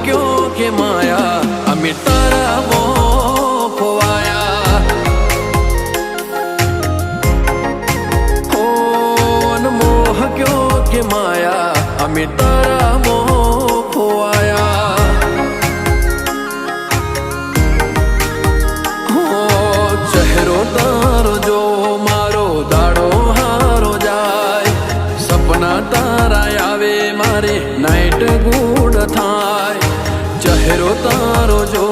क्यों के माया अमी तारा मोह खोवाया हो मोह क्यों के माया अमी तारा मोह खोवाया हो चेहरो तारो जो मारो दाड़ो हारो जाए सपना तारा आवे मारे नाइट गुड थाय चेहरो तारो जो